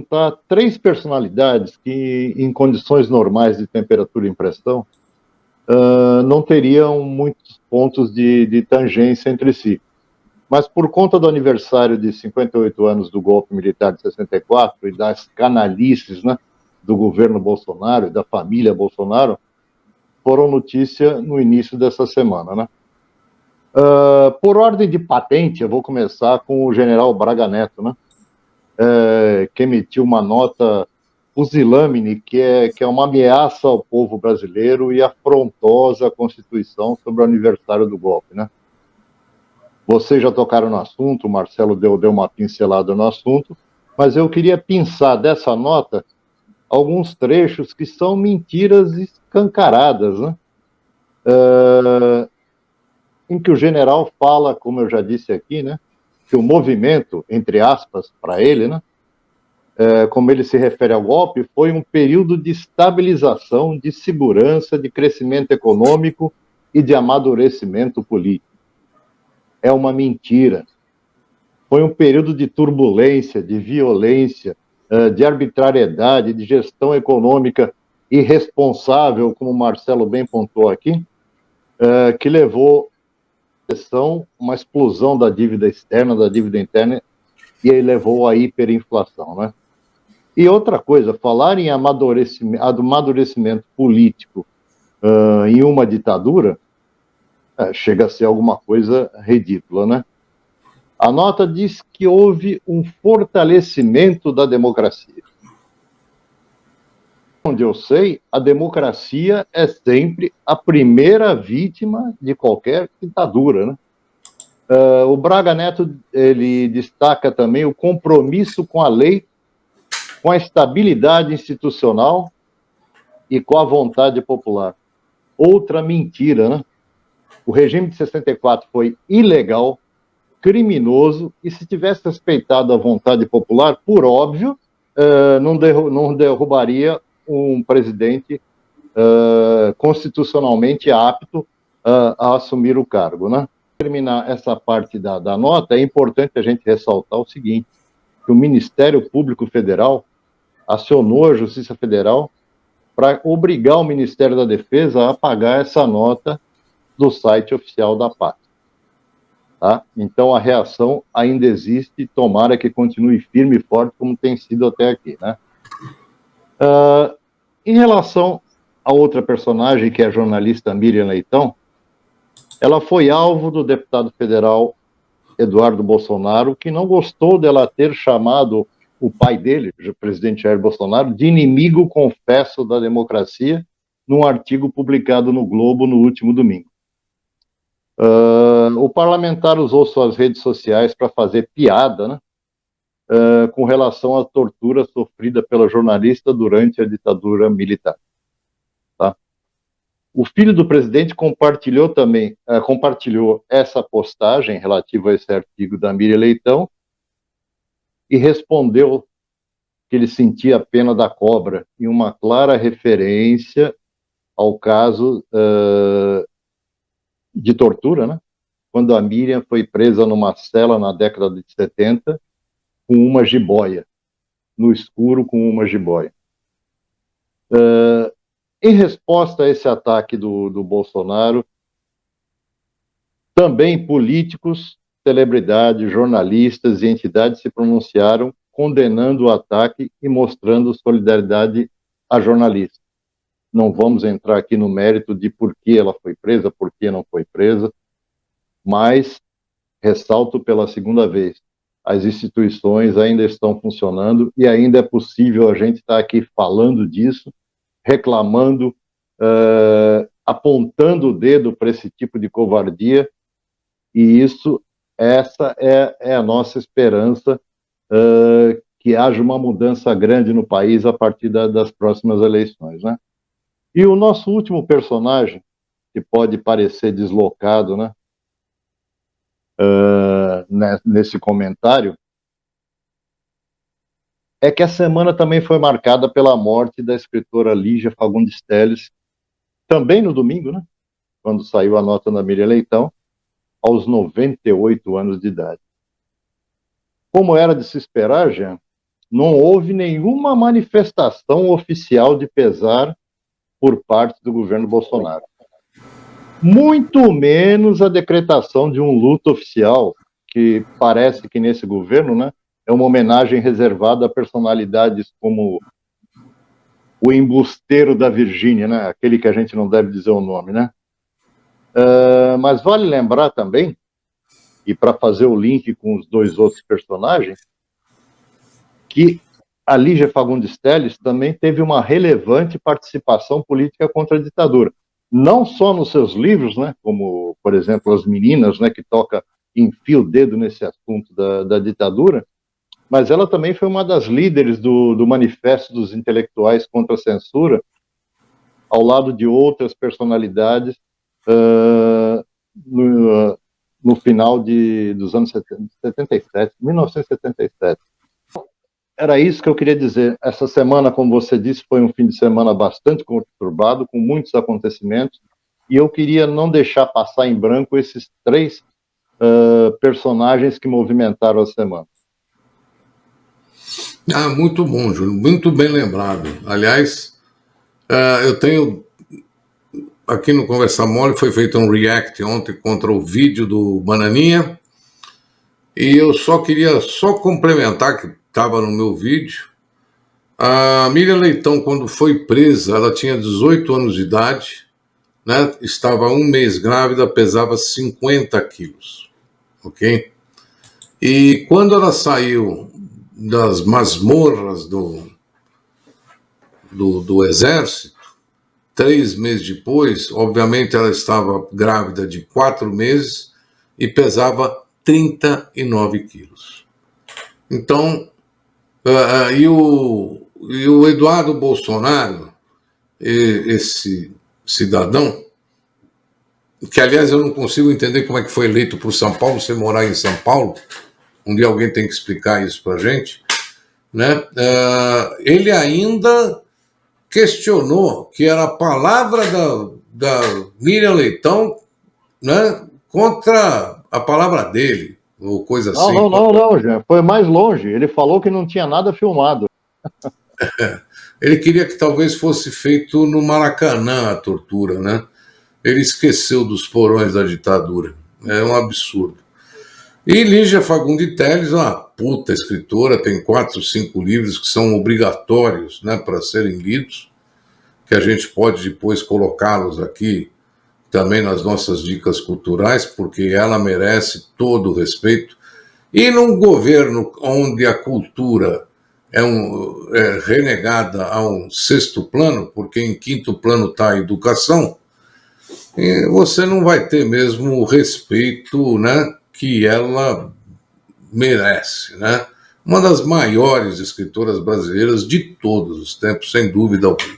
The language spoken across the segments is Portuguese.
juntar três personalidades que, em condições normais de temperatura e pressão, não teriam muitos pontos de tangência entre si. Mas por conta do aniversário de 58 anos do golpe militar de 64 e das canalices, né, do governo Bolsonaro e da família Bolsonaro, foram notícia no início dessa semana, né? Por ordem de patente, eu vou começar com o general Braga Neto, né? Que emitiu uma nota pusilânime que é uma ameaça ao povo brasileiro e afrontosa à Constituição sobre o aniversário do golpe, né? Vocês já tocaram no assunto, o Marcelo deu uma pincelada no assunto, mas eu queria pinçar dessa nota alguns trechos que são mentiras escancaradas, né? Em que o general fala, como eu já disse aqui, né, que o movimento, entre aspas, para ele, né, como ele se refere ao golpe, foi um período de estabilização, de segurança, de crescimento econômico e de amadurecimento político. É uma mentira. Foi um período de turbulência, de violência, de arbitrariedade, de gestão econômica irresponsável, como o Marcelo bem pontuou aqui, que levou uma explosão da dívida externa, da dívida interna, e aí levou à hiperinflação, né? E outra coisa, falar em amadurecimento político em uma ditadura chega a ser alguma coisa ridícula, né? A nota diz que houve um fortalecimento da democracia. Onde eu sei, a democracia é sempre a primeira vítima de qualquer ditadura, né? O Braga Neto, ele destaca também o compromisso com a lei, com a estabilidade institucional e com a vontade popular. Outra mentira, né? O regime de 64 foi ilegal, criminoso, e se tivesse respeitado a vontade popular, por óbvio, não derrubaria um presidente constitucionalmente apto a assumir o cargo, né? Para terminar essa parte da nota, é importante a gente ressaltar o seguinte, que o Ministério Público Federal acionou a Justiça Federal para obrigar o Ministério da Defesa a apagar essa nota do site oficial da pasta. Tá? Então, a reação ainda existe, tomara que continue firme e forte, como tem sido até aqui. Né? Em relação a outra personagem, que é a jornalista Miriam Leitão, ela foi alvo do deputado federal Eduardo Bolsonaro, que não gostou dela ter chamado o pai dele, o presidente Jair Bolsonaro, de inimigo confesso da democracia, num artigo publicado no Globo no último domingo. O parlamentar usou suas redes sociais para fazer piada, né, com relação à tortura sofrida pela jornalista durante a ditadura militar. Tá? O filho do presidente compartilhou essa postagem relativa a esse artigo da Miriam Leitão e respondeu que ele sentia a pena da cobra, em uma clara referência ao caso de tortura, né? Quando a Miriam foi presa numa cela na década de 70 com uma jiboia, no escuro com uma jiboia. Em resposta a esse ataque do Bolsonaro, também políticos, celebridades, jornalistas e entidades se pronunciaram condenando o ataque e mostrando solidariedade à jornalista. Não vamos entrar aqui no mérito de por que ela foi presa, por que não foi presa, mas ressalto pela segunda vez, as instituições ainda estão funcionando e ainda é possível a gente estar aqui falando disso, reclamando, apontando o dedo para esse tipo de covardia, e essa é a nossa esperança, que haja uma mudança grande no país a partir das próximas eleições, né? E o nosso último personagem, que pode parecer deslocado, né, nesse comentário, é que a semana também foi marcada pela morte da escritora Lígia Fagundes Telles, também no domingo, né, quando saiu a nota da Miriam Leitão, aos 98 anos de idade. Como era de se esperar, Jean, não houve nenhuma manifestação oficial de pesar por parte do governo Bolsonaro. Muito menos a decretação de um luto oficial, que parece que nesse governo, né, é uma homenagem reservada a personalidades como o embusteiro da Virgínia, né, aquele que a gente não deve dizer o nome, né? Mas vale lembrar também, e para fazer o link com os dois outros personagens, que a Lígia Fagundes Telles também teve uma relevante participação política contra a ditadura. Não só nos seus livros, né, como, por exemplo, As Meninas, né, que enfia o dedo nesse assunto da ditadura, mas ela também foi uma das líderes do Manifesto dos Intelectuais contra a Censura, ao lado de outras personalidades, no final dos anos 77, 1977. Era isso que eu queria dizer. Essa semana, como você disse, foi um fim de semana bastante conturbado, com muitos acontecimentos, e eu queria não deixar passar em branco esses três personagens que movimentaram a semana. Muito bom, Júlio, muito bem lembrado. Aliás, eu tenho aqui no Conversa Mole, foi feito um react ontem contra o vídeo do Bananinha, e eu queria complementar, que estava no meu vídeo. A Miriam Leitão, quando foi presa, ela tinha 18 anos de idade, né? Estava 1 mês grávida, pesava 50 quilos, ok? E quando ela saiu das masmorras do exército, 3 meses depois, obviamente ela estava grávida de 4 meses e pesava 39 quilos. Então, e o Eduardo Bolsonaro, esse cidadão, que aliás eu não consigo entender como é que foi eleito por São Paulo, sem morar em São Paulo, um dia alguém tem que explicar isso pra gente, né? Ele ainda questionou que era a palavra da Miriam Leitão, né, contra a palavra dele, ou coisa assim. Não, Jean, foi mais longe. Ele falou que não tinha nada filmado. Ele queria que talvez fosse feito no Maracanã a tortura, né? Ele esqueceu dos porões da ditadura. É um absurdo. E Lígia Fagundes Telles, uma puta escritora, tem 4, 5 livros que são obrigatórios, né, para serem lidos, que a gente pode depois colocá-los aqui também nas nossas dicas culturais, porque ela merece todo o respeito. E num governo onde a cultura é renegada a um 6º plano, porque em 5º plano está a educação, você não vai ter mesmo o respeito, né, que ela merece, né? Uma das maiores escritoras brasileiras de todos os tempos, sem dúvida alguma.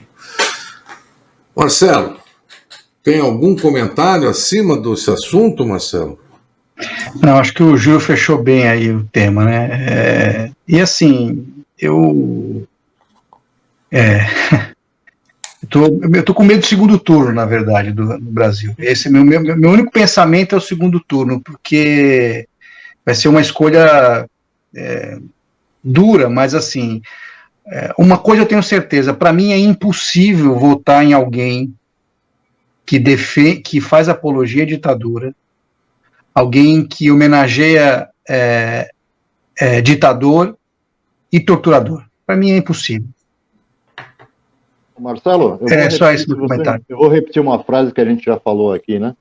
Marcelo, tem algum comentário acima desse assunto, Marcelo? Não, acho que o Gil fechou bem aí o tema, né? E assim, eu tô com medo do segundo turno, na verdade, no Brasil. Esse meu único pensamento é o segundo turno, porque vai ser uma escolha dura, mas assim, uma coisa eu tenho certeza, para mim é impossível votar em alguém que faz apologia à ditadura, alguém que homenageia ditador e torturador. Para mim é impossível. Marcelo, só esse meu comentário. Eu vou repetir uma frase que a gente já falou aqui, né?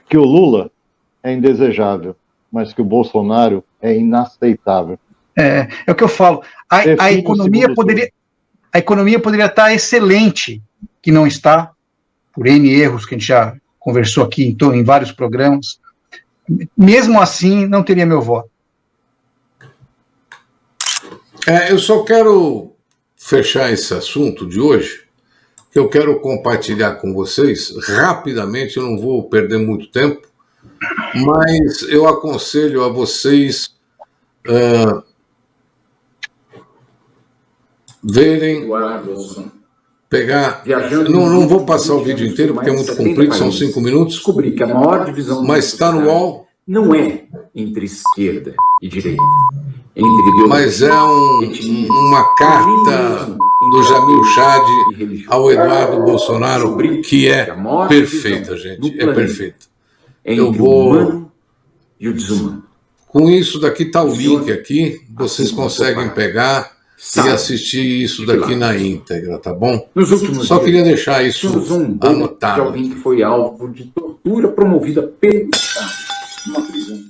Que o Lula é indesejável, mas que o Bolsonaro é inaceitável. É o que eu falo. A economia poderia estar excelente, que não está, por N erros que a gente já conversou aqui em vários programas. Mesmo assim, não teria meu voto. Eu só quero fechar esse assunto de hoje, que eu quero compartilhar com vocês rapidamente, eu não vou perder muito tempo, mas eu aconselho a vocês verem, pegar... Não vou passar o vídeo inteiro, porque é muito comprido, são 5 minutos, descobri que a maior divisão mas está no UOL, não é entre esquerda e direita, entre Mas é uma carta do Jamil Chad ao Eduardo Bolsonaro que é perfeita, gente. É perfeita. Eu vou... humano e o desumano. Com isso daqui tá o link aqui, vocês conseguem pegar e assistir isso daqui na íntegra, tá bom? Só queria deixar isso anotado. De alguém que foi alvo de tortura promovida pelo Estado numa prisão.